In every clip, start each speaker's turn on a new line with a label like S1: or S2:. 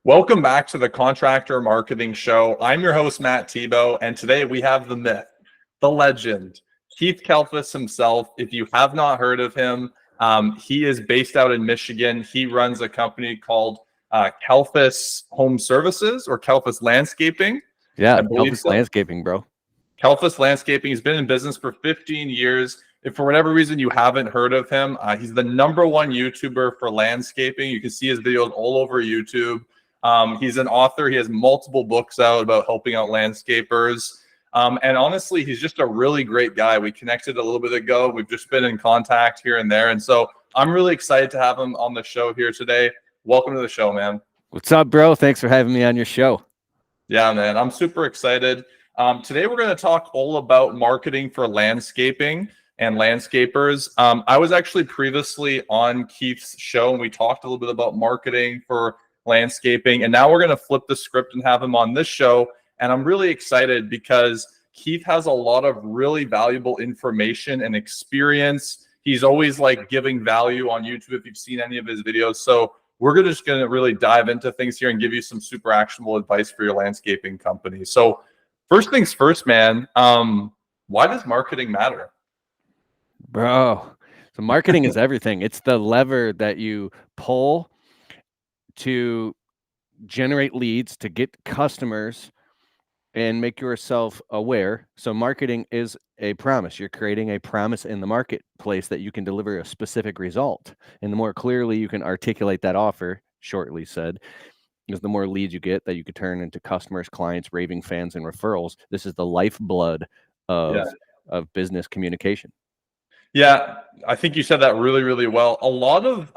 S1: Welcome back to the Contractor Marketing Show. I'm your host, Matt Thibeau, and today we have the myth, the legend, Keith Kalfas himself. If you have not heard of him, he is based out in Michigan. He runs a company called Kalfas Home Services or Kalfas Landscaping.
S2: Yeah,
S1: I believe
S2: Kalfas
S1: so.
S2: Landscaping, bro.
S1: Kalfas Landscaping. He's been in business for 15 years. If for whatever reason you haven't heard of him, he's the #1 YouTuber for landscaping. You can see his videos all over YouTube. He's an author. He has multiple books out about helping out landscapers. And honestly, he's just a really great guy. We connected a little bit ago. We've just been in contact here and there. And so I'm really excited to have him on the show here today. Welcome to the show, man.
S2: What's up, bro? Thanks for having me on your show.
S1: Yeah, man. I'm super excited. Today, we're going to talk all about marketing for landscaping and landscapers. I was actually previously on Keith's show, and we talked a little bit about marketing for landscaping. And now we're going to flip the script and have him on this show. And I'm really excited because Keith has a lot of really valuable information and experience. He's always like giving value on YouTube if you've seen any of his videos. So we're just going to really dive into things here and give you some super actionable advice for your landscaping company. So first things first, man, why does marketing matter?
S2: Bro, so marketing is everything. It's the lever that you pull to generate leads, to get customers, and make yourself aware. So marketing is a promise. You're creating a promise in the marketplace that you can deliver a specific result. And the more clearly you can articulate that offer, shortly said, is the more leads you get that you could turn into customers, clients, raving fans, and referrals. This is the lifeblood of business communication.
S1: Yeah, I think you said that really, really well. A lot of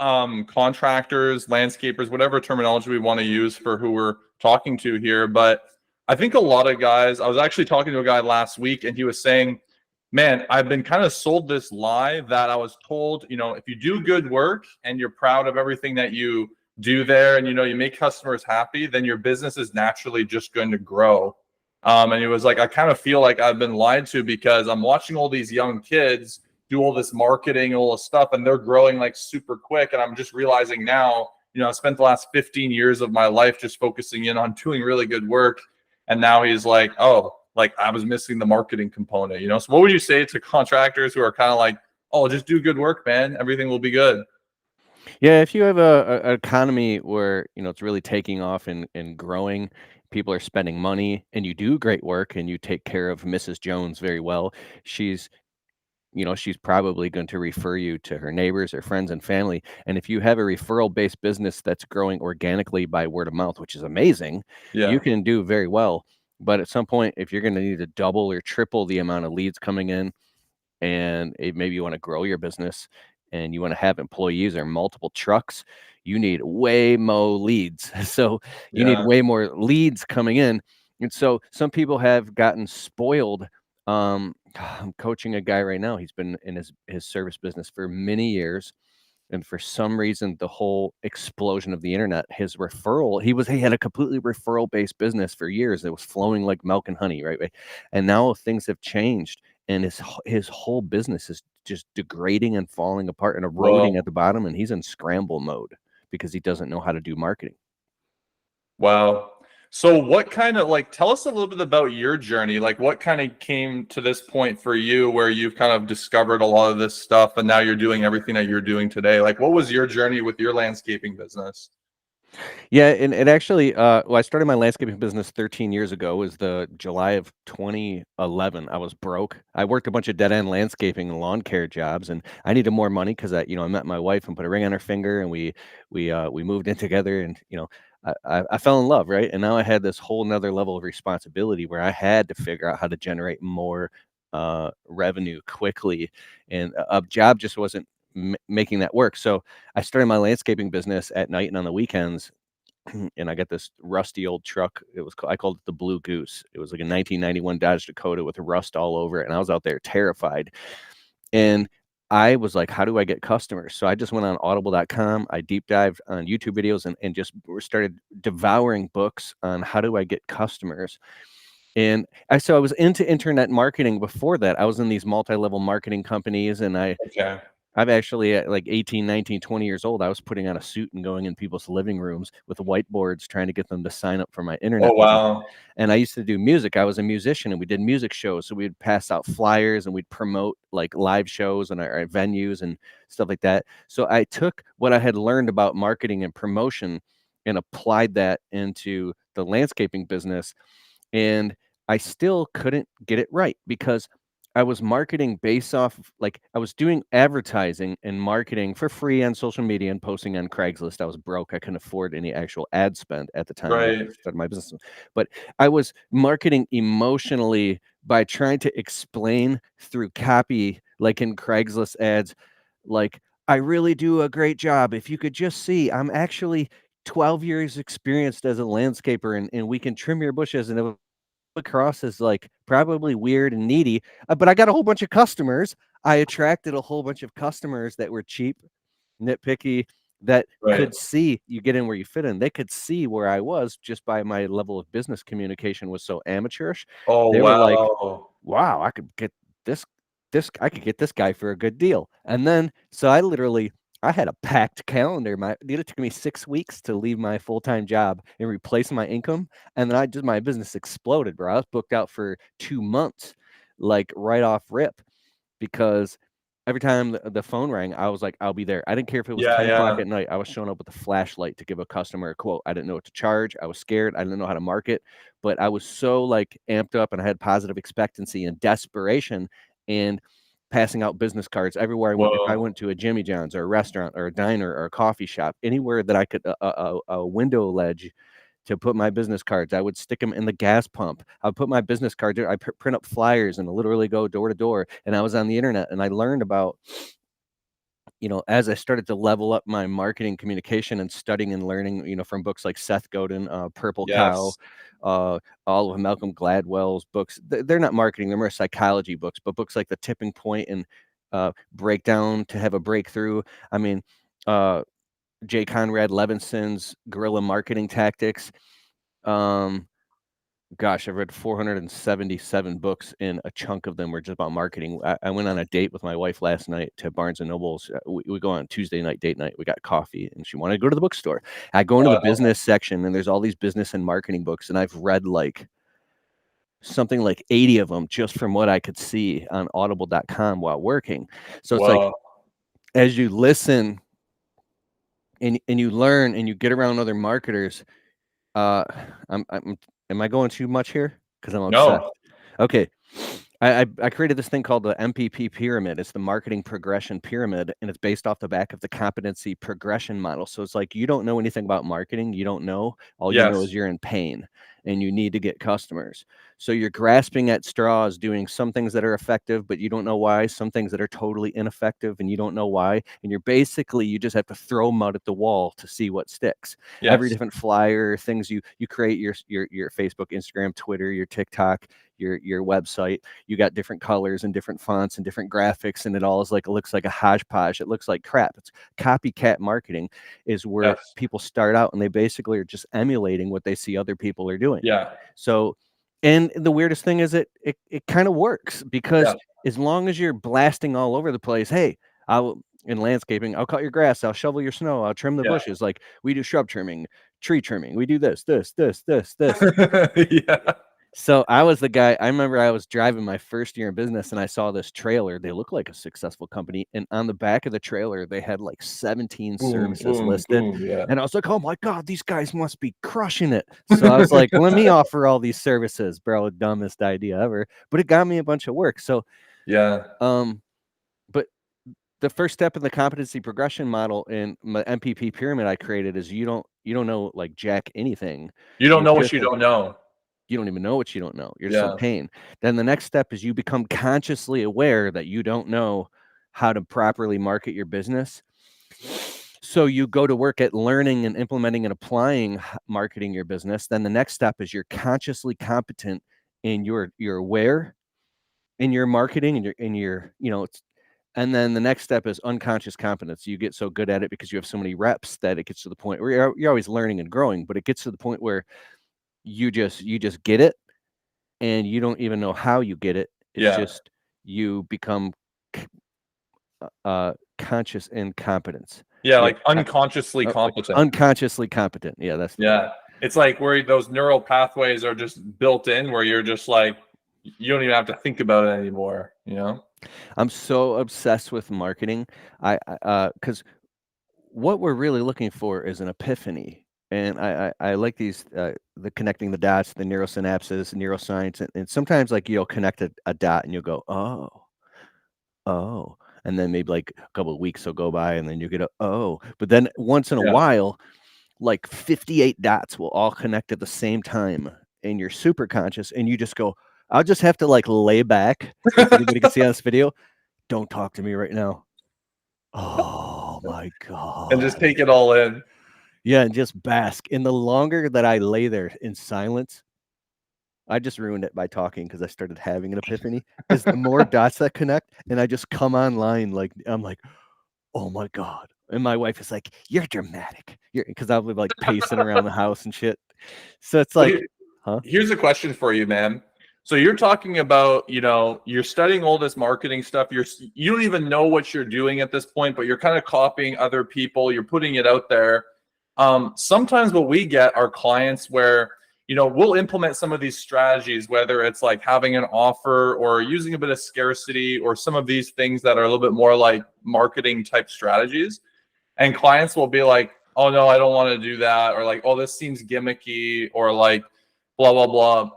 S1: contractors, landscapers, whatever terminology we want to use for who we're talking to here, but I think a lot of guys, I was actually talking to a guy last week and he was saying, man, I've been kind of sold this lie that I was told, if you do good work and you're proud of everything that you do there and, you make customers happy, then your business is naturally just going to grow. And he was like, I kind of feel like I've been lied to because I'm watching all these young kids do all this marketing, all this stuff, and they're growing like super quick. And I'm just realizing now, I spent the last 15 years of my life just focusing in on doing really good work. And now he's like, oh, like I was missing the marketing component, So what would you say to contractors who are kind of like, oh, just do good work, man. Everything will be good.
S2: Yeah, if you have an economy where, it's really taking off and growing, people are spending money, and you do great work and you take care of Mrs. Jones very well, she's probably going to refer you to her neighbors or friends and family. And if you have a referral-based business that's growing organically by word of mouth, which is amazing, you can do very well. But at some point, if you're going to need to double or triple the amount of leads coming in, and maybe you want to grow your business and you want to have employees or multiple trucks, you need way more leads. So you need way more leads coming in. And so some people have gotten spoiled. I'm coaching a guy right now. He's been in his service business for many years. And for some reason, the whole explosion of the internet, his referral, he had a completely referral-based business for years. It was flowing like milk and honey, right? And now things have changed, and his whole business is just degrading and falling apart and eroding at the bottom, and he's in scramble mode because he doesn't know how to do marketing.
S1: Wow. So what kind of tell us a little bit about your journey. Like what kind of came to this point for you where you've kind of discovered a lot of this stuff and now you're doing everything that you're doing today? Like what was your journey with your landscaping business?
S2: Yeah, and it actually, I started my landscaping business 13 years ago. It was the July of 2011. I was broke. I worked a bunch of dead-end landscaping and lawn care jobs, and I needed more money because I met my wife and put a ring on her finger, and we moved in together, and I fell in love, right? And now I had this whole nother level of responsibility where I had to figure out how to generate more revenue quickly, and a job just wasn't making that work. So I started my landscaping business at night and on the weekends, and I got this rusty old truck. I called it the Blue Goose. It was like a 1991 Dodge Dakota with rust all over it, and I was out there terrified. And I was like, how do I get customers? So I just went on audible.com. I deep dived on YouTube videos and just started devouring books on how do I get customers. And I was into internet marketing before that. I was in these multi-level marketing companies, and I I've actually at like 18, 19, 20 years old, I was putting on a suit and going in people's living rooms with whiteboards trying to get them to sign up for my internet
S1: Oh,
S2: business.
S1: wow.
S2: And I used to do music. I was a musician and we did music shows. So we'd pass out flyers and we'd promote like live shows and our venues and stuff like that. So I took what I had learned about marketing and promotion and applied that into the landscaping business. And I still couldn't get it right because I was marketing based off of, like, I was doing advertising and marketing for free on social media and posting on Craigslist. I was broke. I couldn't afford any actual ad spend at the time I
S1: Right.
S2: started my business. But I was marketing emotionally by trying to explain through copy, like in Craigslist ads, like, I really do a great job. If you could just see, I'm actually 12 years experienced as a landscaper and we can trim your bushes and it'll across as like probably weird and needy, but I got a whole bunch of customers. I attracted a whole bunch of customers that were cheap, nitpicky, that
S1: Right.
S2: could see you get in where you fit in. They could see where I was just by my level of business communication was so amateurish.
S1: Oh,
S2: They were like,
S1: wow.
S2: wow, I could get this I could get this guy for a good deal. And then so I had a packed calendar. It took me 6 weeks to leave my full-time job and replace my income. And then my business exploded, bro. I was booked out for 2 months, like right off rip, because every time the phone rang, I was like, I'll be there. I didn't care if it was
S1: Yeah,
S2: 10 o'clock
S1: yeah.
S2: at night. I was showing up with a flashlight to give a customer a quote. I didn't know what to charge. I was scared. I didn't know how to market, but I was so like amped up and I had positive expectancy and desperation and passing out business cards everywhere I went. If I
S1: Whoa.
S2: went to a Jimmy John's or a restaurant or a diner or a coffee shop, anywhere that I could, a window ledge to put my business cards. I would stick them in the gas pump. I would put my business card there. I print up flyers and literally go door to door. And I was on the internet and I learned about, as I started to level up my marketing communication and studying and learning, from books like Seth Godin, Purple Cow,
S1: Yes.
S2: all of Malcolm Gladwell's books. They're not marketing, they're more psychology books, but books like The Tipping Point and Breakdown to Have a Breakthrough. I mean, J. Conrad Levinson's Guerrilla Marketing Tactics. Um, Gosh, I've read 477 books, and a chunk of them were just about marketing. I went on a date with my wife last night to Barnes and Nobles. We go on Tuesday night date night. We got coffee, and she wanted to go to the bookstore. I go into the
S1: Wow.
S2: business section, and there's all these business and marketing books, and I've read like something like 80 of them just from what I could see on audible.com while working. So it's like
S1: Wow.
S2: as you listen and you learn and you get around other marketers, I'm am I going too much here? Because I'm obsessed.
S1: No.
S2: Okay. I created this thing called the MPP pyramid. It's the marketing progression pyramid, and it's based off the back of the competency progression model. So it's like you don't know anything about marketing. You don't know. All you know is
S1: Yes.
S2: you're in pain and you need to get customers. So you're grasping at straws, doing some things that are effective, but you don't know why, some things that are totally ineffective and you don't know why. And you just have to throw mud at the wall to see what sticks. Every
S1: Yes.
S2: different flyer, things you create your Facebook, Instagram, Twitter, your TikTok, your website, you got different colors and different fonts and different graphics, and it looks like a hodgepodge. It looks like crap. It's copycat marketing is where
S1: Yes.
S2: people start out and they basically are just emulating what they see other people are doing.
S1: Yeah.
S2: So, and the weirdest thing is it kind of works because
S1: Yeah.
S2: as long as you're blasting all over the place, hey, in landscaping, I'll cut your grass, I'll shovel your snow, I'll trim the
S1: Yeah.
S2: bushes. Like we do shrub trimming, tree trimming, we do this.
S1: Yeah.
S2: So I was the guy. I remember I was driving my first year in business and I saw this trailer. They look like a successful company. And on the back of the trailer, they had like 17
S1: Boom,
S2: services
S1: boom,
S2: listed.
S1: boom. Yeah.
S2: And I was like, oh my God, these guys must be crushing it. So I was like, let me offer all these services, bro. Dumbest idea ever. But it got me a bunch of work. So,
S1: Yeah.
S2: but the first step in the competency progression model in my MPP pyramid I created is you don't know like jack anything.
S1: You don't
S2: You're
S1: know what
S2: just
S1: you don't know.
S2: you don't even know what you don't know. You're just in
S1: Yeah.
S2: pain. Then the next step is you become consciously aware that you don't know how to properly market your business. So you go to work at learning and implementing and applying marketing your business. Then the next step is you're consciously competent and you're aware in your marketing and and then the next step is unconscious competence. You get so good at it because you have so many reps that it gets to the point where you're always learning and growing, but it gets to the point where you just get it and you don't even know how you get it. It's
S1: Yeah.
S2: just you become conscious incompetence.
S1: Yeah, like unconsciously competent.
S2: Unconsciously competent. Yeah, that's the word.
S1: It's like where those neural pathways are just built in, where you're just like, you don't even have to think about it anymore, you know?
S2: I'm so obsessed with marketing. Because what we're really looking for is an epiphany. And I like these, the connecting the dots, the neurosynapses, neuroscience. And sometimes like you'll connect a dot and you'll go, oh. And then maybe like a couple of weeks will go by and then you get but then once in a while, like 58 dots will all connect at the same time and you're super conscious and you just go, I'll just have to like lay back. If anybody can see on this video, don't talk to me right now. Oh my God.
S1: And just take it all in.
S2: Yeah, and just bask. And the longer that I lay there in silence, I just ruined it by talking because I started having an epiphany. Is the more dots that connect, and I just come online like I'm like, oh my God. And my wife is like, you're dramatic. Because I'll be like pacing around the house and shit. So it's like,
S1: Here's a question for you, man. So you're talking about, you're studying all this marketing stuff. You don't even know what you're doing at this point, but you're kind of copying other people. You're putting it out there. Sometimes what we get are clients where, we'll implement some of these strategies, whether it's like having an offer or using a bit of scarcity or some of these things that are a little bit more like marketing type strategies. And clients will be like, oh no, I don't want to do that. Or like, oh, this seems gimmicky, or like blah, blah, blah.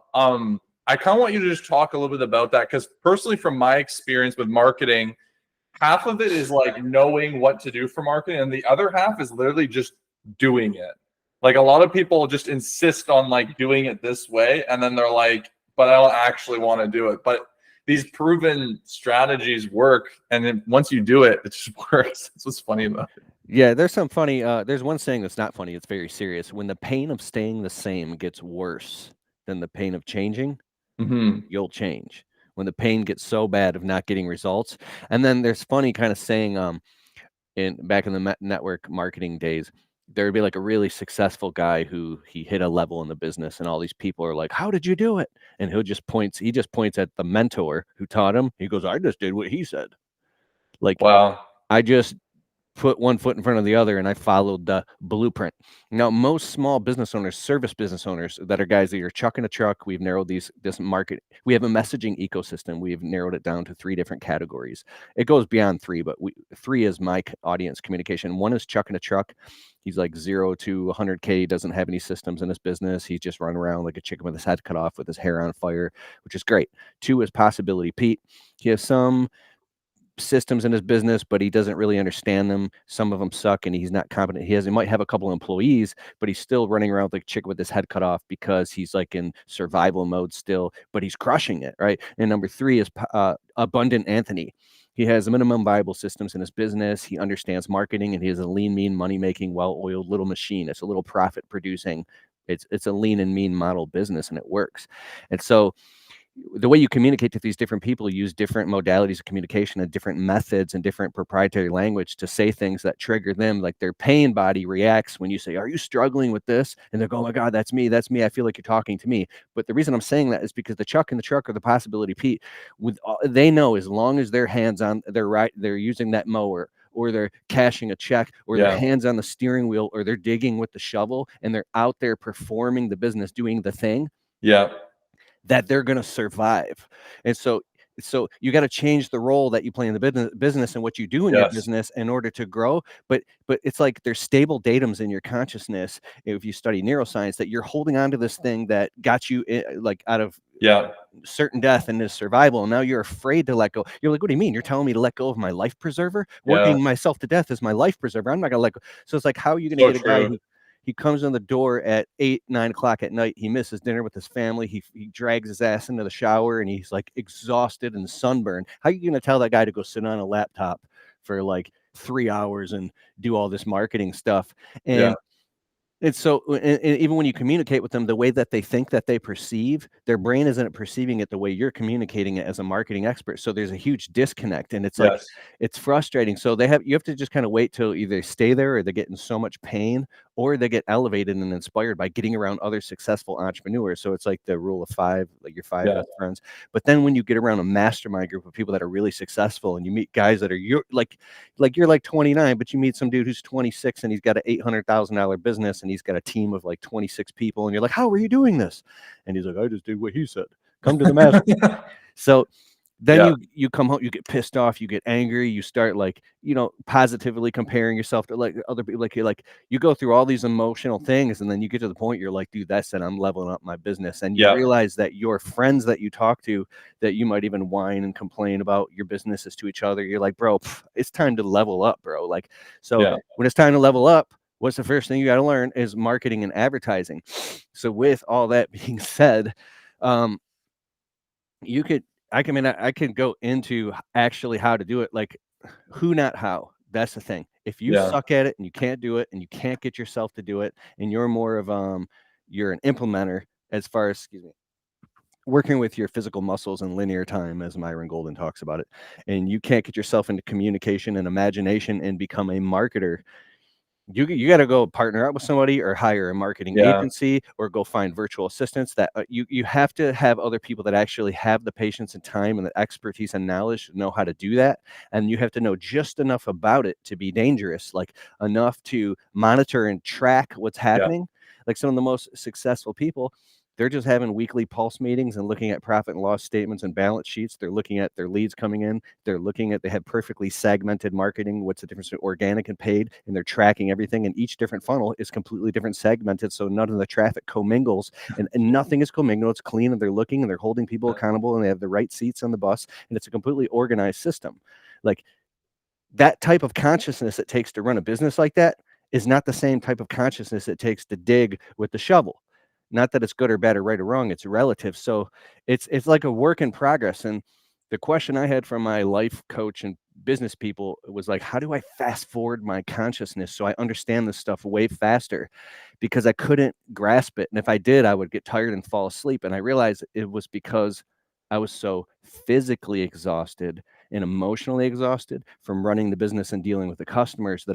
S1: I kind of want you to just talk a little bit about that. Because personally, from my experience with marketing, half of it is like knowing what to do for marketing. And the other half is literally just doing it. Like a lot of people just insist on like doing it this way. And then they're like, but I don't actually want to do it. But these proven strategies work. And then once you do it, it just works. That's what's funny about it.
S2: Yeah, there's some funny, there's one saying that's not funny. It's very serious. When the pain of staying the same gets worse than the pain of changing, you'll change. When the pain gets so bad of not getting results. And then there's funny kind of saying, back in the network marketing days, there would be like a really successful guy who he hit a level in the business and all these people are like, how did you do it? And he just points at the mentor who taught him. He goes, I just did what he said. Like,
S1: wow.
S2: I just put one foot in front of the other and I followed the blueprint. Now, most small business owners, service business owners that are guys that are chucking a truck, we've narrowed this market. We have a messaging ecosystem. We've narrowed it down to 3 different categories. It goes beyond 3, but 3 is my audience communication. 1 is chucking a truck. He's like 0 to 100K. He doesn't have any systems in his business. He's just running around like a chicken with his head cut off with his hair on fire, which is great. 2 is Possibility Pete. He has some systems in his business, but he doesn't really understand them. Some of them suck and he's not competent. He might have a couple of employees, but he's still running around like a chick with his head cut off because he's like in survival mode still, but he's crushing it, right? And number 3 is Abundant Anthony. He has minimum viable systems in his business. He understands marketing and he has a lean, mean, money-making, well-oiled little machine. It's a little profit producing. It's a lean and mean model business and it works. And so the way you communicate to these different people, use different modalities of communication and different methods and different proprietary language to say things that trigger them. Like their pain body reacts when you say, are you struggling with this? And they're going, oh my God, that's me. That's me. I feel like you're talking to me. But the reason I'm saying that is because the Chuck in the truck or the Possibility Pete, they know as long as their hands on, they're using that mower, or they're cashing a check, or their hands on the steering wheel, or they're digging with the shovel, and they're out there performing the business, doing the thing.
S1: Yeah.
S2: That they're going to survive. And so you got to change the role that you play in the business and what you do in your business in order to grow. But it's like there's stable datums in your consciousness. If you study neuroscience, that you're holding on to this thing that got you like out of certain death and this survival. And now you're afraid to let go. You're like, what do you mean? You're telling me to let go of my life preserver? Working myself to death is my life preserver. I'm not going to let go. So it's like, how are you going to get a guy who, he comes in the door at 8, 9 o'clock at night. He misses dinner with his family. He drags his ass into the shower and he's like exhausted and sunburned. How are you going to tell that guy to go sit on a laptop for like 3 hours and do all this marketing stuff? And so, and even when you communicate with them, the way that they think that they perceive, their brain isn't perceiving it the way you're communicating it as a marketing expert. So there's a huge disconnect, and it's like, it's frustrating. So you have to just kind of wait till either stay there or they're getting so much pain, or they get elevated and inspired by getting around other successful entrepreneurs. So it's like the rule of five, like your five
S1: Yeah.
S2: best friends. But then when you get around a mastermind group of people that are really successful, and you meet guys that are you're like you're like 29, but you meet some dude who's 26 and he's got an $800,000 business and he's got a team of like 26 people, and you're like, how are you doing this? And he's like, I just did what he said. Come to the master. So then
S1: Yeah.
S2: you come home, you get pissed off, you get angry, you start like, positively comparing yourself to like other people, like you go through all these emotional things, and then you get to the point you're like, dude, that's it, I'm leveling up my business. And you
S1: Yeah.
S2: realize that your friends that you talk to, that you might even whine and complain about your businesses to each other, you're like, bro, it's time to level up, bro. Like, so
S1: Yeah.
S2: when it's time to level up, what's the first thing you got to learn is marketing and advertising. So with all that being said, I can go into actually how to do it, like who, not how. That's the thing. If you
S1: Yeah.
S2: suck at it and you can't do it and you can't get yourself to do it, and you're more of you're an implementer as far as, excuse me, working with your physical muscles in linear time, as Myron Golden talks about it, and you can't get yourself into communication and imagination and become a marketer, you got to go partner up with somebody or hire a marketing
S1: Yeah.
S2: agency or go find virtual assistants. That you have to have other people that actually have the patience and time and the expertise and knowledge to know how to do that. And you have to know just enough about it to be dangerous, like enough to monitor and track what's
S1: Yeah.
S2: happening. Like some of the most successful people, they're just having weekly pulse meetings and looking at profit and loss statements and balance sheets. They're looking at their leads coming in. They have perfectly segmented marketing. What's the difference between organic and paid? And they're tracking everything. And each different funnel is completely different segmented. So none of the traffic commingles, and nothing is commingled. It's clean, and they're looking and they're holding people accountable, and they have the right seats on the bus. And it's a completely organized system. Like, that type of consciousness it takes to run a business like that is not the same type of consciousness it takes to dig with the shovel. Not that it's good or bad or right or wrong, it's relative. So it's like a work in progress. And the question I had from my life coach and business people was like, how do I fast forward my consciousness so I understand this stuff way faster? Because I couldn't grasp it. And if I did, I would get tired and fall asleep. And I realized it was because I was so physically exhausted and emotionally exhausted from running the business and dealing with the customers that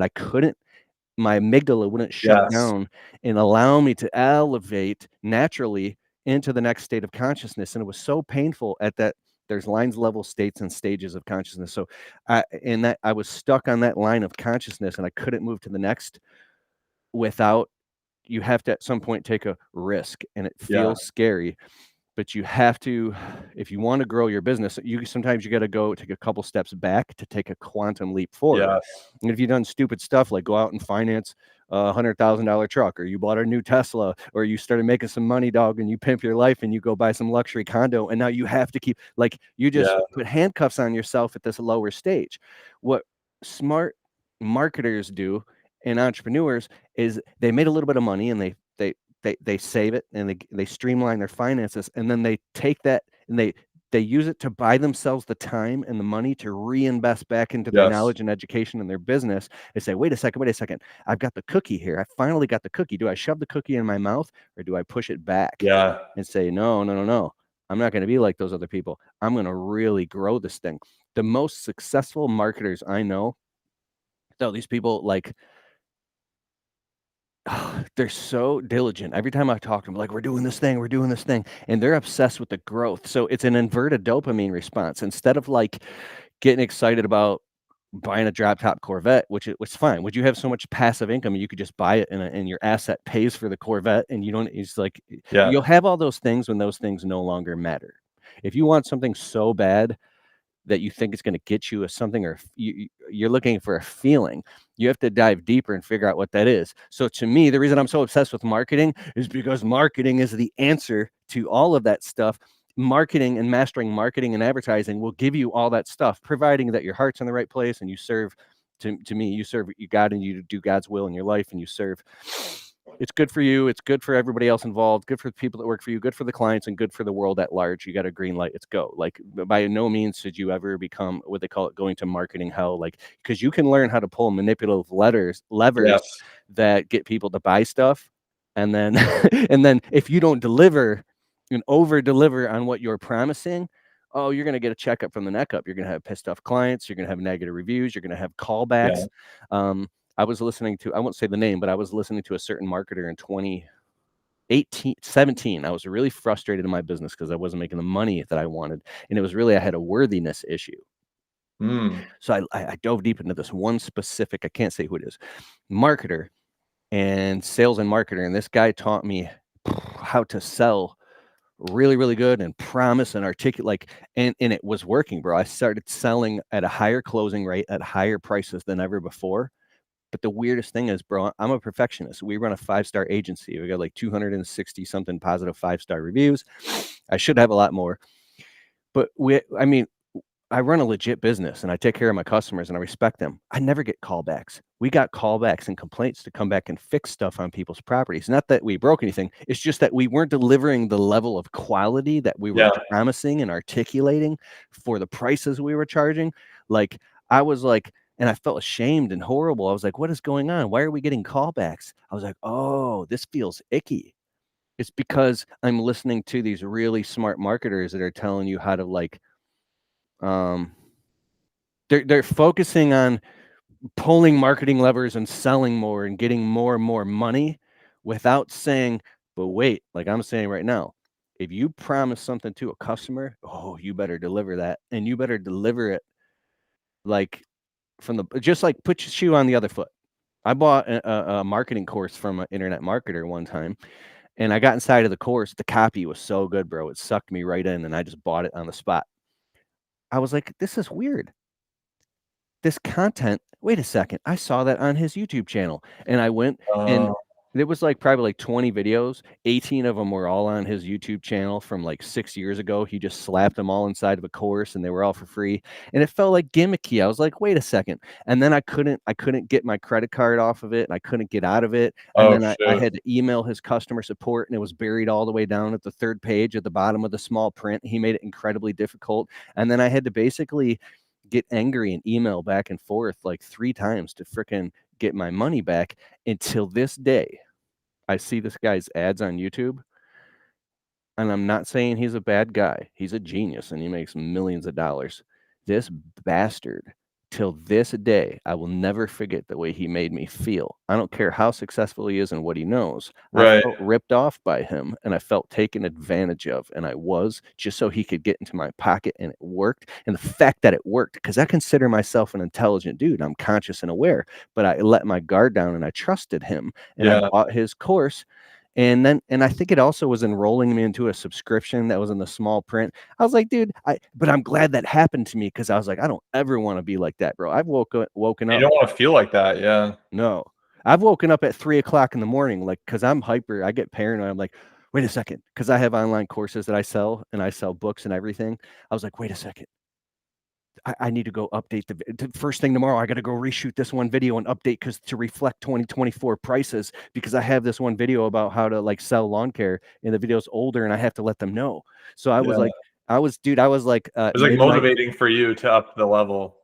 S2: my amygdala wouldn't shut
S1: Yes.
S2: down and allow me to elevate naturally into the next state of consciousness. And it was so painful at that. There's lines, level, states, and stages of consciousness. So I was stuck on that line of consciousness, and I couldn't move to the next without, you have to at some point take a risk, and it
S1: Yeah.
S2: feels scary. But you have to, if you want to grow your business, sometimes you got to go take a couple steps back to take a quantum leap forward.
S1: Yes.
S2: And if you've done stupid stuff like go out and finance a $100,000 truck, or you bought a new Tesla, or you started making some money, dog, and you pimp your life and you go buy some luxury condo, and now you have to keep, like, you just
S1: Yeah.
S2: put handcuffs on yourself at this lower stage. What smart marketers do and entrepreneurs is they made a little bit of money, and they save it, and they streamline their finances, and then they take that and they use it to buy themselves the time and the money to reinvest back into their
S1: Yes.
S2: knowledge and education and their business. They say, wait a second, I've got the cookie here. I finally got the cookie. Do I shove the cookie in my mouth, or do I push it back
S1: Yeah.
S2: and say, no, I'm not going to be like those other people. I'm going to really grow this thing. The most successful marketers I know, though, these people, like, they're so diligent. Every time I talk to them, like, we're doing this thing, and they're obsessed with the growth. So it's an inverted dopamine response. Instead of like getting excited about buying a drop top Corvette, which was fine. Would you have so much passive income, you could just buy it, and your asset pays for the Corvette, and you don't, it's like,
S1: Yeah.
S2: you'll have all those things when those things no longer matter. If you want something so bad that you think it's going to get you a something, or you're looking for a feeling, you have to dive deeper and figure out what that is. So to me, the reason I'm so obsessed with marketing is because marketing is the answer to all of that stuff. Marketing and mastering marketing and advertising will give you all that stuff, providing that your heart's in the right place and you serve, to me, you serve God, and you do God's will in your life, and you serve. It's good for you. It's good for everybody else involved. Good for the people that work for you. Good for the clients, and good for the world at large. You got a green light. Let's go. Like, by no means should you ever become what they call it, going to marketing hell. Like, because you can learn how to pull manipulative levers
S1: Yes.
S2: that get people to buy stuff, and then and then if you don't deliver and over deliver on what you're promising, oh, you're going to get a checkup from the neck up. You're going to have pissed off clients. You're going to have negative reviews. You're going to have
S1: Yeah.
S2: callbacks. I was listening to, I won't say the name, but I was listening to a certain marketer in 2018, 17. I was really frustrated in my business because I wasn't making the money that I wanted. And it was really, I had a worthiness issue. So I dove deep into this one specific, I can't say who it is, marketer and sales and marketer. And this guy taught me how to sell really, really good and promise and articulate, like, and it was working, bro. I started selling at a higher closing rate at higher prices than ever before. But the weirdest thing is, bro, I'm a perfectionist. We run a 5-star agency. We got like 260 something positive 5-star reviews. I should have a lot more. But I run a legit business and I take care of my customers and I respect them. I never get callbacks. We got callbacks and complaints to come back and fix stuff on people's properties. Not that we broke anything. It's just that we weren't delivering the level of quality that we were promising and articulating for the prices we were charging. Like, I was like, and I felt ashamed and horrible. I was like, what is going on? Why are we getting callbacks? I was like, oh, this feels icky. It's because I'm listening to these really smart marketers that are telling you how to, like, they're focusing on pulling marketing levers and selling more and getting more and more money without saying, but wait, like I'm saying right now, if you promise something to a customer, oh, you better deliver that. And you better deliver it like just like put your shoe on the other foot. I bought a marketing course from an internet marketer one time, and I got inside of the course. The copy was so good, bro. It sucked me right in, and I just bought it on the spot. I was like, this is weird. This content, wait a second, I saw that on his YouTube channel. And I went and it was like probably like 20 videos. 18 of them were all on his YouTube channel from like 6 years ago. He just slapped them all inside of a course and they were all for free. And it felt like gimmicky. I was like, wait a second. And then I couldn't get my credit card off of it and I couldn't get out of it. And then I had to email his customer support and it was buried all the way down at the third page at the bottom of the small print. He made it incredibly difficult. And then I had to basically get angry and email back and forth like 3 times to fricking get my money back. Until this day, I see this guy's ads on YouTube, and I'm not saying he's a bad guy. He's a genius and he makes millions of dollars. This bastard, till this day, I will never forget the way he made me feel. I don't care how successful he is and what he knows. I felt ripped off by him and I felt taken advantage of, and I was, just so he could get into my pocket, and it worked. And the fact that it worked, because I consider myself an intelligent dude, I'm conscious and aware, but I let my guard down and I trusted him, and I bought his course. And I think it also was enrolling me into a subscription that was in the small print. I was like, dude, but I'm glad that happened to me, because I was like, I don't ever want to be like that, bro. I've woken up.
S1: You don't want to feel like that. Yeah.
S2: No, I've woken up at 3:00 in the morning, like, because I'm hyper. I get paranoid. I'm like, wait a second, because I have online courses that I sell and I sell books and everything. I was like, wait a second. I need to go update the first thing tomorrow. I got to go reshoot this one video and update to reflect 2024 prices, because I have this one video about how to like sell lawn care, and the video's older and I have to let them know. So I was like, I was like,
S1: it was like motivating for you to up the level.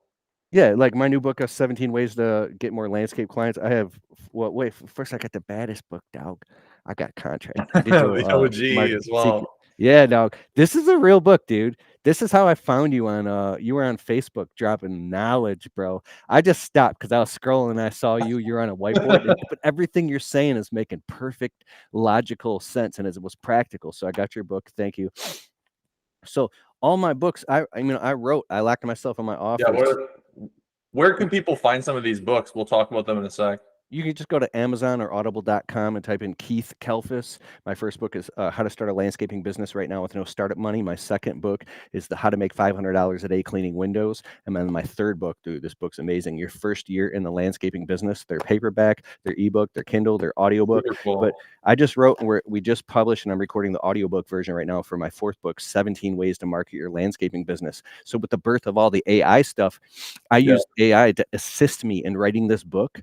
S2: Yeah, like my new book of 17 ways to get more landscape clients. I have, well, wait, first I got the baddest book, dog. I got Contractor
S1: The OG as well.
S2: Yeah, dog. This is a real book, dude. This is how I found you on you were on Facebook dropping knowledge, bro. I just stopped because I was scrolling and I saw you're on a whiteboard, but everything you're saying is making perfect logical sense, and it was practical. So I got your book. Thank you. So all my books, I locked myself in my office.
S1: Yeah, where can people find some of these books? We'll talk about them in a sec.
S2: You can just go to Amazon or audible.com and type in Keith Kalfas. My first book is How to Start a Landscaping Business Right Now with No Startup Money. My second book is How to Make $500 a Day Cleaning Windows. And then my third book, dude, this book's amazing. Your first year in the landscaping business. They're paperback, they're ebook, they're Kindle, they're audiobook.
S1: Beautiful.
S2: But I just wrote, and we just published, and I'm recording the audiobook version right now for my fourth book, 17 Ways to Market Your Landscaping Business. So with the birth of all the AI stuff, I used AI to assist me in writing this book.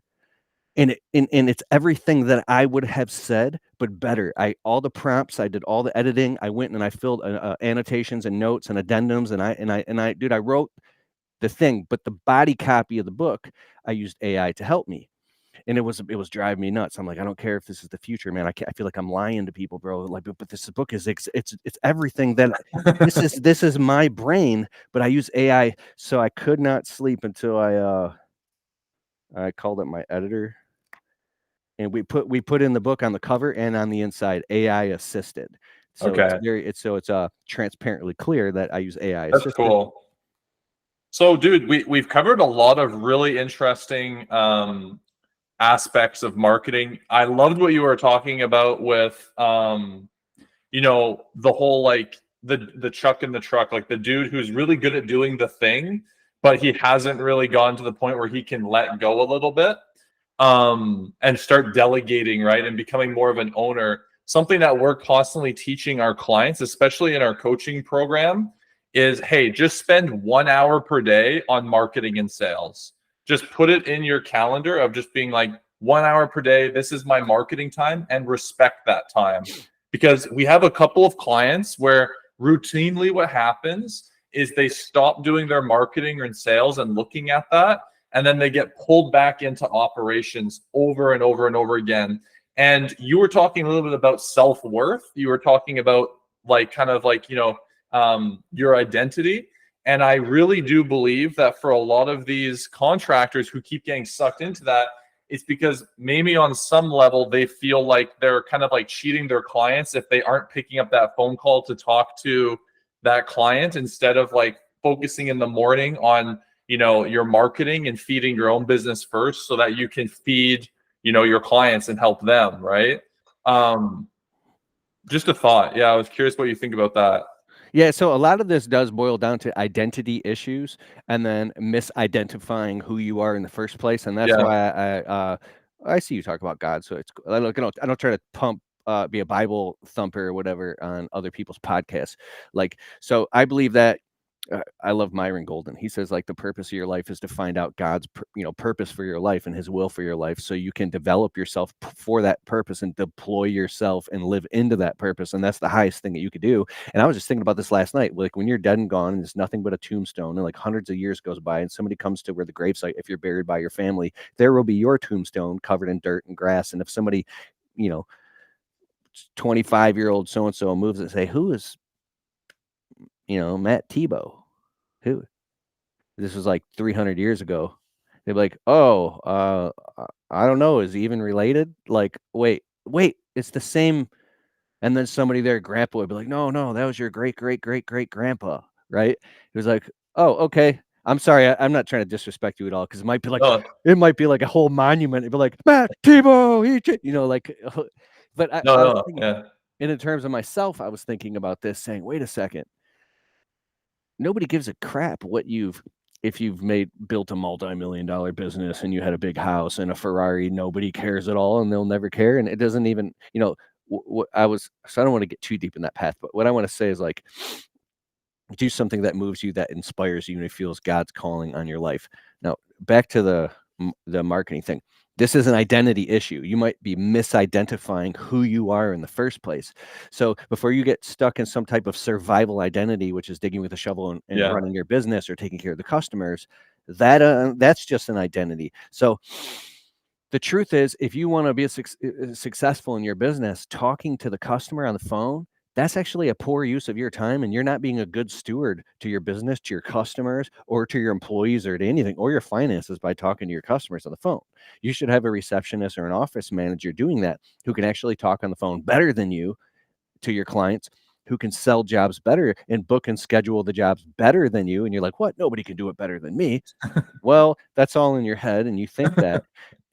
S2: And it's everything that I would have said, but better. All the prompts, I did all the editing. I went and I filled annotations and notes and addendums, and I wrote the thing. But the body copy of the book, I used AI to help me, and it was driving me nuts. I'm like, I don't care if this is the future, man. I feel like I'm lying to people, bro. Like, but this book is it's everything that this is my brain, but I use AI, so I could not sleep until I called it my editor. And we put in the book on the cover and on the inside, AI assisted. So
S1: Okay.
S2: it's transparently clear that I use AI
S1: That's
S2: assisted.
S1: cool. So, dude, we've covered a lot of really interesting aspects of marketing. I loved what you were talking about with the whole like the chuck in the truck, like the dude who's really good at doing the thing, but he hasn't really gotten to the point where he can let go a little bit and start delegating, right? And becoming more of an owner. Something that we're constantly teaching our clients, especially in our coaching program, is hey, just spend 1 hour per day on marketing and sales. Just put it in your calendar of just being like 1 hour per day. This is my marketing time, and respect that time. Because we have a couple of clients where routinely what happens is they stop doing their marketing and sales and looking at that, and then they get pulled back into operations over and over and over again. And you were talking a little bit about self-worth. You were talking about like kind of like, your identity. And I really do believe that for a lot of these contractors who keep getting sucked into that, it's because maybe on some level they feel like they're kind of like cheating their clients if they aren't picking up that phone call to talk to that client, instead of like focusing in the morning on your marketing and feeding your own business first so that you can feed your clients and help them, right? Just a thought. Yeah, I was curious what you think about that.
S2: Yeah, so a lot of this does boil down to identity issues and then misidentifying who you are in the first place, and that's
S1: Yeah.
S2: why I see you talk about God, so it's I don't try to be a Bible thumper or whatever on other people's podcasts. Like, so I believe that I love Myron Golden. He says like the purpose of your life is to find out God's purpose for your life and his will for your life, so you can develop yourself for that purpose and deploy yourself and live into that purpose. And that's the highest thing that you could do. And I was just thinking about this last night. Like when you're dead and gone and it's nothing but a tombstone, and like hundreds of years goes by and somebody comes to where the gravesite, if you're buried by your family, there will be your tombstone covered in dirt and grass. And if somebody, 25-year-old so-and-so moves and say, who is, Matt Thibeau? Who? This was like 300 years ago. They'd be like, "Oh, I don't know. Is he even related?" Like, wait, it's the same. And then somebody there, grandpa, would be like, "No, no, that was your great, great, great, great grandpa, right?" It was like, "Oh, okay. I'm sorry. I'm not trying to disrespect you at all because
S1: No,
S2: it might be like a whole monument. It'd be like Matt Thibeau, like." But I was
S1: no,
S2: thinking,
S1: yeah,
S2: and in terms of myself, I was thinking about this, saying, "Wait a second. Nobody gives a crap what if you've built a multi-million-dollar business and you had a big house and a Ferrari, nobody cares at all, and they'll never care, and it doesn't even, so I don't wanna get too deep in that path, but what I wanna say is, like, do something that moves you, that inspires you, and it feels God's calling on your life. Now, back to the marketing thing. This is an identity issue. You might be misidentifying who you are in the first place. So before you get stuck in some type of survival identity, which is digging with a shovel and
S1: yeah,
S2: running your business or taking care of the customers, that's just an identity. So the truth is, if you want to be successful in your business, talking to the customer on the phone, that's actually a poor use of your time, and you're not being a good steward to your business, to your customers, or to your employees, or to anything, or your finances by talking to your customers on the phone. You should have a receptionist or an office manager doing that, who can actually talk on the phone better than you to your clients, who can sell jobs better and book and schedule the jobs better than you. And you're like, what? Nobody can do it better than me. Well, that's all in your head, and you think that,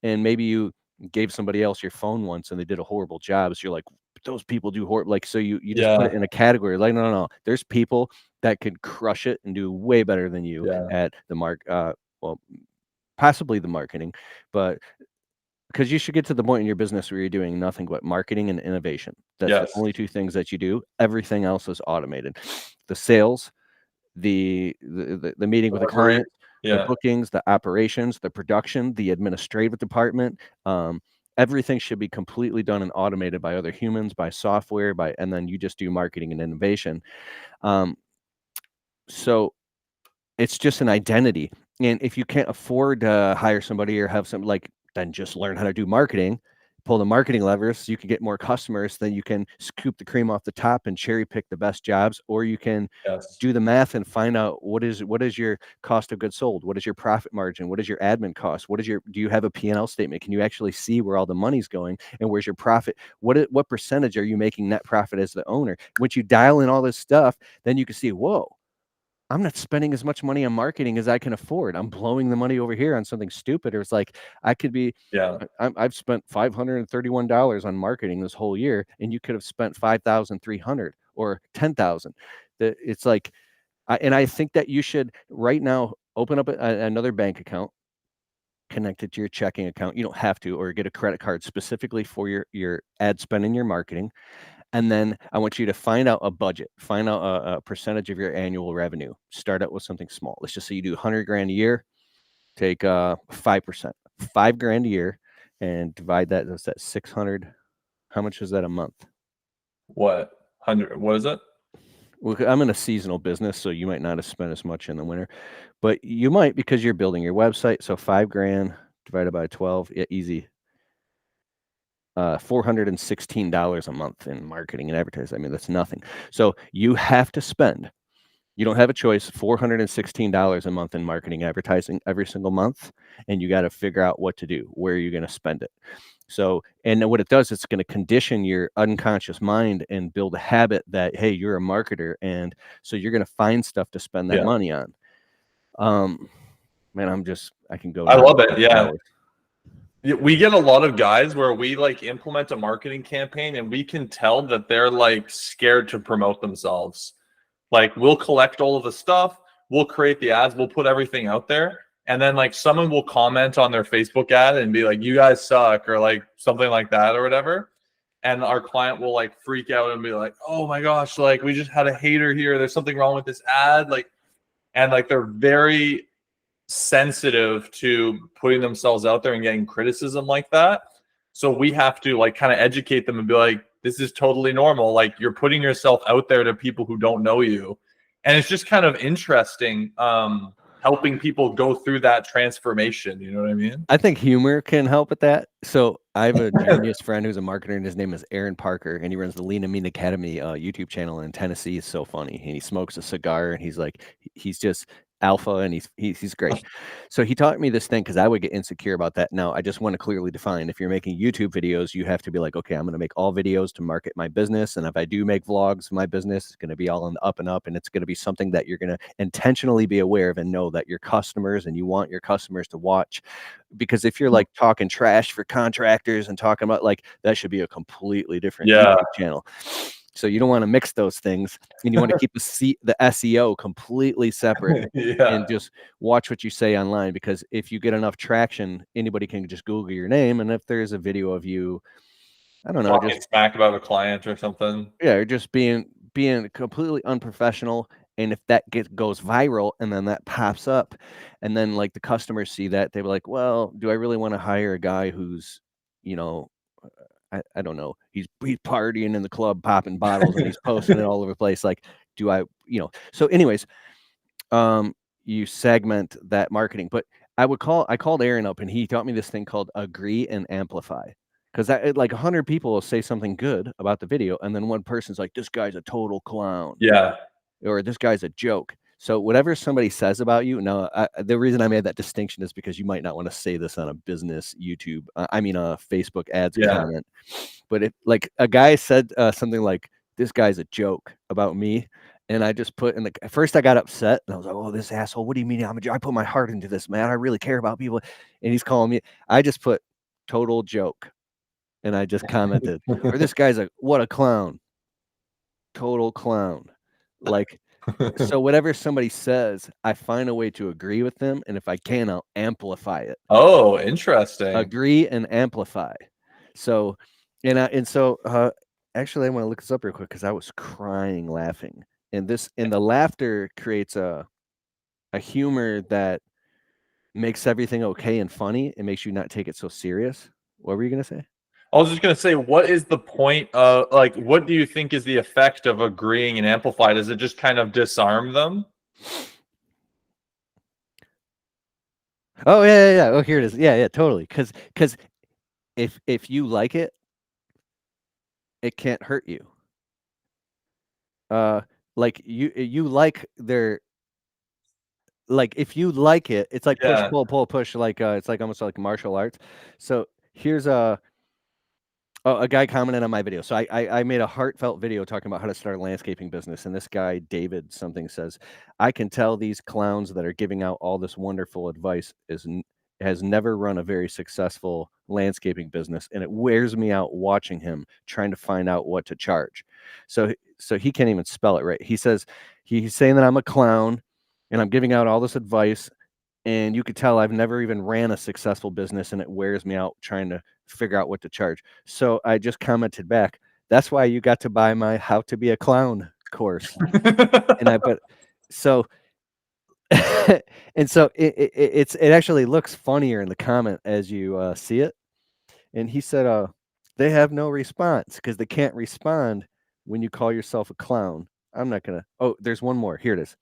S2: and maybe you gave somebody else your phone once and they did a horrible job. So you're like, those people do horrible. Like, so you just put
S1: yeah,
S2: it in a category. Like, no, no, no. There's people that could crush it and do way better than you
S1: yeah.
S2: at well, possibly the marketing, but because you should get to the point in your business where you're doing nothing but marketing and innovation. That's the
S1: Yes.
S2: only two things that you do. Everything else is automated. The sales, the meeting with the
S1: Delivery.
S2: client, the
S1: Yeah.
S2: bookings, the operations, the production, the administrative department, everything should be completely done and automated by other humans, by software, and then you just do marketing and innovation. Um, so it's just an identity. And if you can't afford to hire somebody or have some, like, then just learn how to do marketing. pull the marketing levers so you can get more customers, then you can scoop the cream off the top and cherry pick the best jobs, or you can
S1: Yes.
S2: do the math and find out what is your cost of goods sold, what is your profit margin, what is your admin cost, do you have a P&L statement, can you actually see where all the money's going, and where's your profit, what percentage are you making net profit as the owner? Once you dial in all this stuff, then you can see, whoa, I'm not spending as much money on marketing as I can afford. I'm blowing the money over here on something stupid. Or it's like I could be.
S1: Yeah.
S2: I've spent $531 on marketing this whole year, and you could have spent 5,300 or 10,000. It's like, I think that you should right now open up another bank account, connect it to your checking account. You don't have to, or get a credit card specifically for your ad spend and your marketing. And then I want you to find out a budget, find out a percentage of your annual revenue. Start out with something small. Let's just say you do 100 grand a year, take 5%, 5 grand a year, and divide that. That's that 600. How much is that a month?
S1: What? 100? What is it?
S2: Well, I'm in a seasonal business, so you might not have spent as much in the winter, but you might because you're building your website. So 5 grand divided by 12, yeah, easy. $416 a month in marketing and advertising. I mean, that's nothing. So you have to spend, you don't have a choice, $416 a month in marketing advertising every single month. And you got to figure out what to do. Where are you going to spend it? So, and what it does, it's going to condition your unconscious mind and build a habit that, hey, you're a marketer. And so you're going to find stuff to spend that money on. Man, I can go.
S1: I love it. Yeah. We get a lot of guys where we like implement a marketing campaign and we can tell that they're like scared to promote themselves. Like we'll collect all of the stuff, we'll create the ads, we'll put everything out there. And then like someone will comment on their Facebook ad and be like, you guys suck, or like something like that or whatever. And our client will like freak out and be like, oh my gosh, like we just had a hater here. There's something wrong with this ad. Like, and like they're very sensitive to putting themselves out there and getting criticism like that. So we have to like kind of educate them and be like, this is totally normal. Like you're putting yourself out there to people who don't know you. And it's just kind of interesting helping people go through that transformation. You know what I mean?
S2: I think humor can help with that. So I have a genius friend who's a marketer, and his name is Aaron Parker, and he runs the Lean and Mean Academy YouTube channel in Tennessee. He's so funny, and he smokes a cigar, and he's just alpha, and he's great. So he taught me this thing because I would get insecure about that. Now I just want to clearly define, if you're making YouTube videos, you have to be like, okay, I'm going to make all videos to market my business, and if I do make vlogs of my business, it's going to be all on the up and up, and it's going to be something that you're going to intentionally be aware of and know that your customers, and you want your customers to watch. Because if you're like talking trash for contractors and talking about, like, that should be a completely different YouTube channel. So you don't want to mix those things, and you want to keep the SEO completely separate and just watch what you say online. Because if you get enough traction, anybody can just Google your name, and if there's a video of you, I don't know,
S1: talking just smack about a client or something,
S2: or just being completely unprofessional. And if that goes viral, and then that pops up, and then like the customers see that, they're like, well, do I really want to hire a guy who's, I don't know, he's partying in the club, popping bottles, and he's posting it all over the place. Like, do I, so anyways, you segment that marketing. But I called Aaron up, and he taught me this thing called agree and amplify. Because like 100 people will say something good about the video, and then one person's like, this guy's a total clown.
S1: Yeah.
S2: Or this guy's a joke. So whatever somebody says about you, now the reason I made that distinction is because you might not want to say this on a business YouTube, a Facebook ads comment. But if like a guy said something like, this guy's a joke about me, and I just put at first I got upset, and I was like, oh, this asshole, what do you mean I'm a joke? I put my heart into this, man. I really care about people. And he's calling me. I just put total joke. And I just commented, or this guy's like, what a clown. Total clown. Like, so whatever somebody says, I find a way to agree with them, and if I can, I'll amplify it.
S1: Oh, interesting.
S2: Agree and amplify. So, actually, I want to look this up real quick because I was crying laughing, and the laughter creates a humor that makes everything okay and funny. It makes you not take it so serious. What were you gonna say?
S1: I was just going to say, what is the point of, like, what do you think is the effect of agreeing and amplify? Does it just kind of disarm them?
S2: Oh, yeah. Oh, here it is. Yeah, totally. Because if you like it, it can't hurt you. Like you like their like if you like it, it's like push
S1: Yeah.
S2: pull pull push like it's like almost like martial arts. So here's a guy commented on my video. So I made a heartfelt video talking about how to start a landscaping business, and this guy David something says, "I can tell these clowns that are giving out all this wonderful advice has never run a very successful landscaping business, and it wears me out watching him trying to find out what to charge." So he can't even spell it right. He says he's saying that I'm a clown, and I'm giving out all this advice, and you could tell I've never even ran a successful business, and it wears me out trying to figure out what to charge. So I just commented back, "That's why you got to buy my How to Be a Clown course." And I put so and so it actually looks funnier in the comment as you see it. And he said, "They have no response because they can't respond when you call yourself a clown." I'm not gonna. Oh, there's one more. Here it is.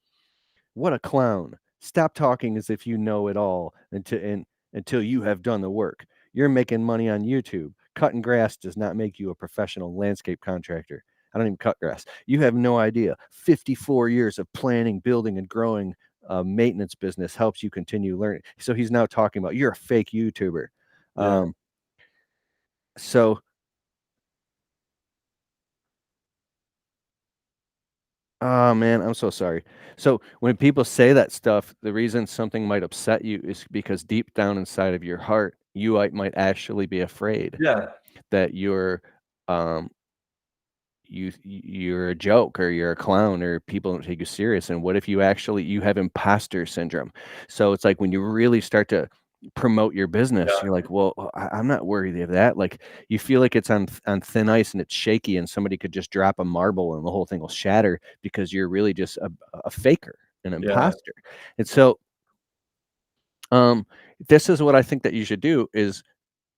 S2: "What a clown. Stop talking as if you know it all until you have done the work. You're making money on YouTube. Cutting grass does not make you a professional landscape contractor. I don't even cut grass. You have no idea. 54 years of planning, building, and growing a maintenance business helps you continue learning." So he's now talking about you're a fake YouTuber.
S1: Yeah.
S2: So Oh man, I'm so sorry. So when people say that stuff, the reason something might upset you is because deep down inside of your heart, you might actually be afraid
S1: Yeah.
S2: that um you're a joke or you're a clown or people don't take you serious. And what if you have imposter syndrome? So it's like when you really start to promote your business,
S1: Yeah.
S2: you're like, well, I'm not worthy of that. Like you feel like it's on thin ice and it's shaky and somebody could just drop a marble and the whole thing will shatter because you're really just a faker, an
S1: Yeah.
S2: imposter. And so um this is what I think that you should do is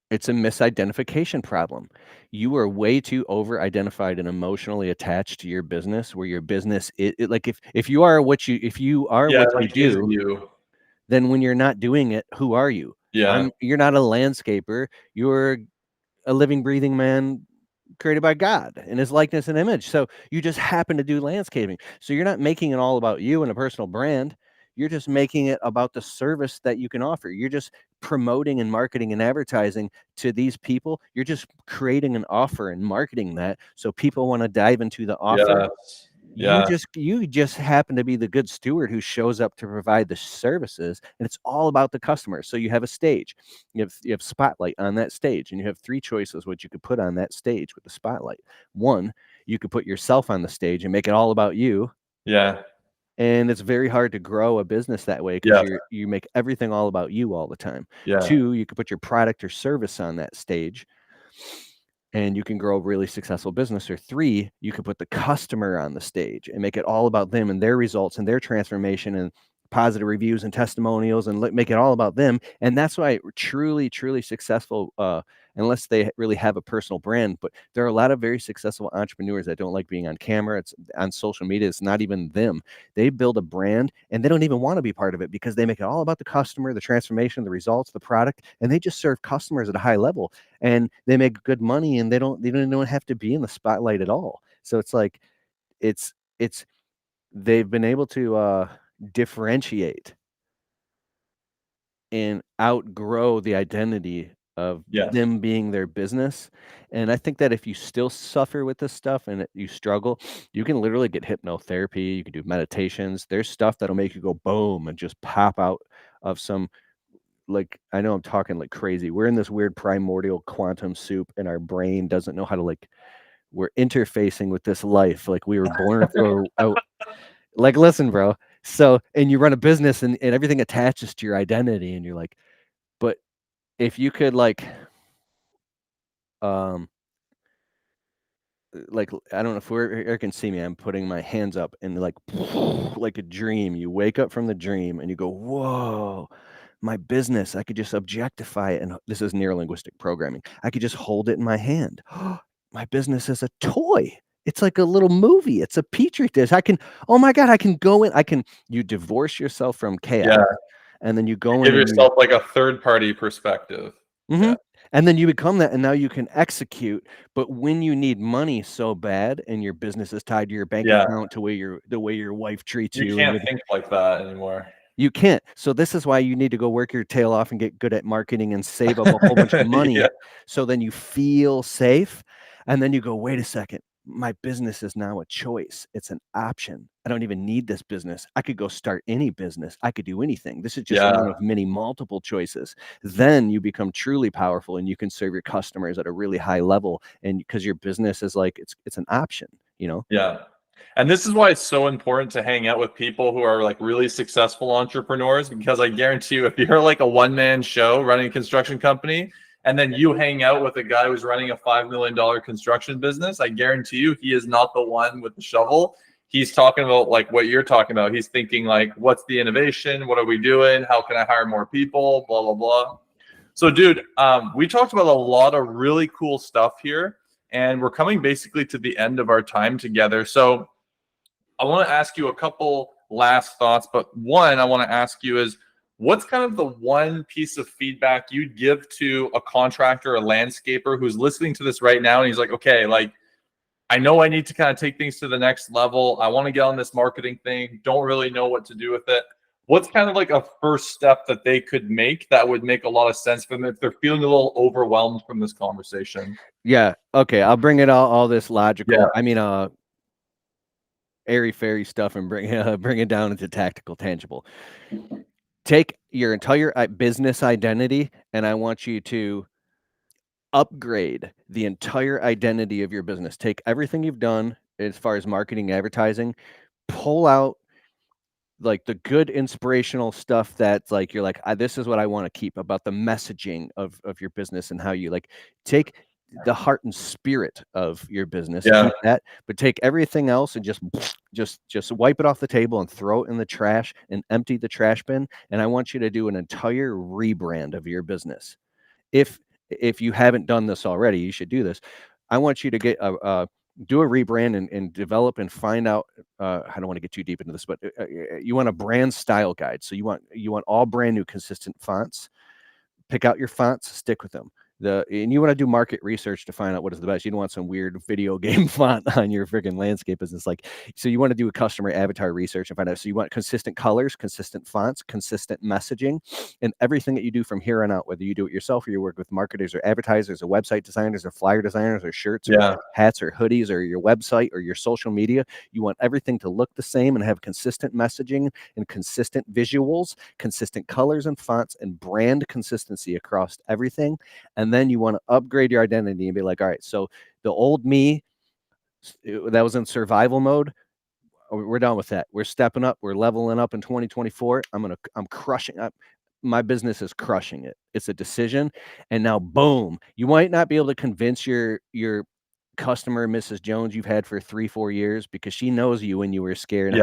S2: it's a misidentification problem. You are way too over-identified and emotionally attached to your business, where your business like, if you are
S1: Yeah,
S2: what you
S1: like, is
S2: do,
S1: you.
S2: then when you're not doing it, who are you?
S1: Yeah.
S2: You're not a landscaper, you're a living, breathing man created by God in his likeness and image. So you just happen to do landscaping. So you're not making it all about you and a personal brand. You're just making it about the service that you can offer. You're just promoting and marketing and advertising to these people. You're just creating an offer and marketing that so people want to dive into the offer.
S1: Yes. Yeah.
S2: You just happen to be the good steward who shows up to provide the services, and it's all about the customer. So you have a stage, you have spotlight on that stage, and you have three choices what you could put on that stage with the spotlight. One, you could put yourself on the stage and make it all about you,
S1: Yeah.
S2: and it's very hard to grow a business that way because
S1: Yeah.
S2: you make everything all about you all the time.
S1: Yeah.
S2: Two, you could put your product or service on that stage and you can grow a really successful business. Or three, you can put the customer on the stage and make it all about them and their results and their transformation and positive reviews and testimonials and make it all about them. And that's why truly successful, unless they really have a personal brand, but there are a lot of very successful entrepreneurs that don't like being on camera. It's on social media. It's not even them. They build a brand and they don't even want to be part of it because they make it all about the customer, the transformation, the results, the product, and they just serve customers at a high level and they make good money and they don't have to be in the spotlight at all. So it's like it's they've been able to differentiate and outgrow the identity of
S1: Yes.
S2: them being their business. And I think that if you still suffer with this stuff and you struggle, you can literally get hypnotherapy, you can do meditations. There's stuff that'll make you go boom and just pop out of some, like, I know I'm talking like crazy. We're in this weird primordial quantum soup and our brain doesn't know how to, like, we're interfacing with this life. Like we were born or like, listen, bro. So, and you run a business and everything attaches to your identity and you're like, but if you could um like, I don't know if Eric can see me. I'm putting my hands up and like a dream. You wake up from the dream and you go, whoa, my business. I could just objectify it. And this is neurolinguistic programming. I could just hold it in my hand. My business is a toy. It's like a little movie. It's a petri dish. Oh my God, I can go in. You divorce yourself from chaos
S1: Yeah.
S2: and then you
S1: You
S2: go in
S1: give
S2: and you
S1: yourself like a third party perspective.
S2: Mhm.
S1: Yeah.
S2: And then you become that, and now you can execute. But when you need money so bad and your business is tied to your bank
S1: Yeah.
S2: account, to the way your wife treats
S1: You
S2: you, and
S1: can't think like that anymore.
S2: you can't. So this is why you need to go work your tail off and get good at marketing and save up a whole bunch of money.
S1: Yeah.
S2: So then you feel safe. And then you go, wait a second, my business is now a choice. It's an option. I don't even need this business. I could go start any business. I could do anything. This is just
S1: Yeah.
S2: one of many multiple choices. Then you become truly powerful, and you can serve your customers at a really high level. And because your business is like, it's an option, you know?
S1: Yeah. And this is why it's so important to hang out with people who are like really successful entrepreneurs, because I guarantee you, if you're like a one-man show running a construction company, and then you hang out with a guy who's running a $5 million construction business, I guarantee you he is not the one with the shovel. He's talking about like what you're talking about. He's thinking like, what's the innovation? What are we doing? How can I hire more people? Blah, blah, blah. So, dude, we talked about a lot of really cool stuff here, and we're coming basically to the end of our time together. So I want to ask you a couple last thoughts, but one I want to ask you is, what's kind of the one piece of feedback you'd give to a contractor, a landscaper who's listening to this right now and he's like, okay, like, I know I need to kind of take things to the next level. I want to get on this marketing thing. Don't really know what to do with it. What's kind of like a first step that they could make that would make a lot of sense for them if they're feeling a little overwhelmed from this conversation?
S2: Yeah. Okay. I'll bring it all this logical.
S1: Yeah.
S2: I mean, airy fairy stuff, and bring it down into tactical, tangible. Take your entire business identity, and I want you to upgrade the entire identity of your business. Take everything you've done as far as marketing, advertising, pull out like the good inspirational stuff that's like, you're like, this is what I want to keep about the messaging of your business, and how you like take the heart and spirit of your business,
S1: Yeah.
S2: keep that, but take everything else and just wipe it off the table and throw it in the trash and empty the trash bin. And I want you to do an entire rebrand of your business. If you haven't done this already, you should do this. I want you to get do a rebrand and develop and find out. I don't want to get too deep into this, but you want a brand style guide. So you want all brand new consistent fonts. Pick out your fonts, stick with them. And you want to do market research to find out what is the best. You don't want some weird video game font on your freaking landscape business. Like, so you want to do a customer avatar research and find out. So you want consistent colors, consistent fonts, consistent messaging, and everything that you do from here on out, whether you do it yourself or you work with marketers or advertisers or website designers or flyer designers or shirts or hats or hoodies or your website or your social media. You want everything to look the same and have consistent messaging and consistent visuals, consistent colors and fonts, and brand consistency across everything. And then you want to upgrade your identity and be like, all right, so the old me that was in survival mode, we're done with that. We're stepping up. We're leveling up in 2024. I'm crushing up. My business is crushing it. It's a decision. And now, boom, you might not be able to convince your customer, Mrs. Jones, you've had for 3-4 years, because she knows you when you were scared.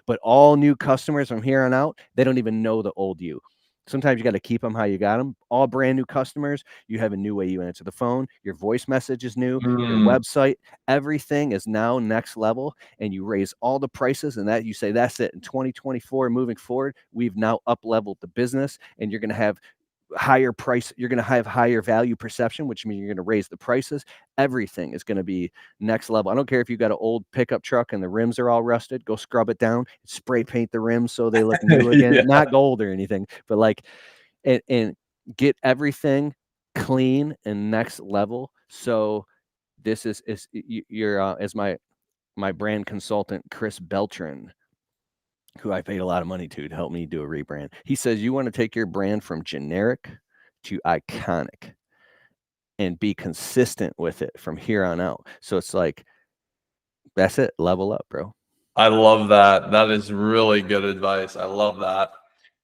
S2: But all new customers from here on out, they don't even know the old you. Sometimes you got to keep them how you got them. All brand new customers, you have a new way you answer the phone. Your voice message is new. Your website, everything is now next level. And you raise all the prices, and that you say, that's it. In 2024, moving forward, we've now up leveled the business, and you're going to have higher price. You're going to have higher value perception, which means you're going to raise the prices. Everything is going to be next level. I don't care if you got an old pickup truck and the rims are all rusted. Go scrub it down, spray paint the rims so they look new again. Not gold or anything, but like, and get everything clean and next level. So this is you're as my brand consultant, Chris Beltran, who I paid a lot of money to help me do a rebrand. He says, you want to take your brand from generic to iconic and be consistent with it from here on out. So it's like, that's it. Level up, bro.
S1: I love that. That is really good advice. I love that.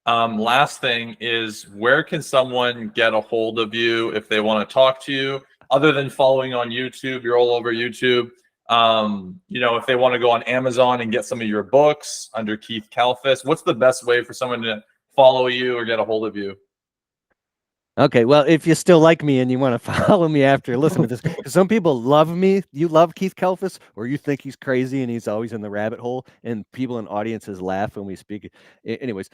S1: Last thing is, where can someone get a hold of you if they want to talk to you, other than following on YouTube? You're all over YouTube. If they want to go on Amazon and get some of your books under Keith Kalfas, what's the best way for someone to follow you or get a hold of you?
S2: Okay, well, if you still like me and you want to follow me after listening to this, because some people love me. You love Keith Kalfas, or you think he's crazy and he's always in the rabbit hole, and people in audiences laugh when we speak. Anyways,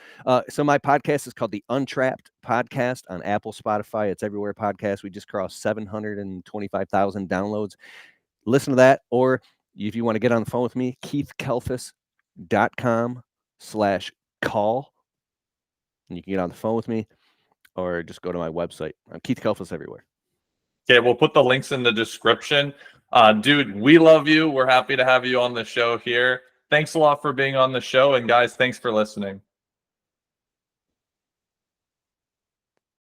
S2: so my podcast is called the Untrapped Podcast on Apple, Spotify. It's everywhere podcast. We just crossed 725,000 downloads. Listen to that, or if you want to get on the phone with me, keithkalfas.com/call, and you can get on the phone with me, or just go to my website. I'm Keith Kalfas everywhere.
S1: Okay, we'll put the links in the description. Dude, we love you. We're happy to have you on the show here. Thanks a lot for being on the show. And guys, thanks for listening.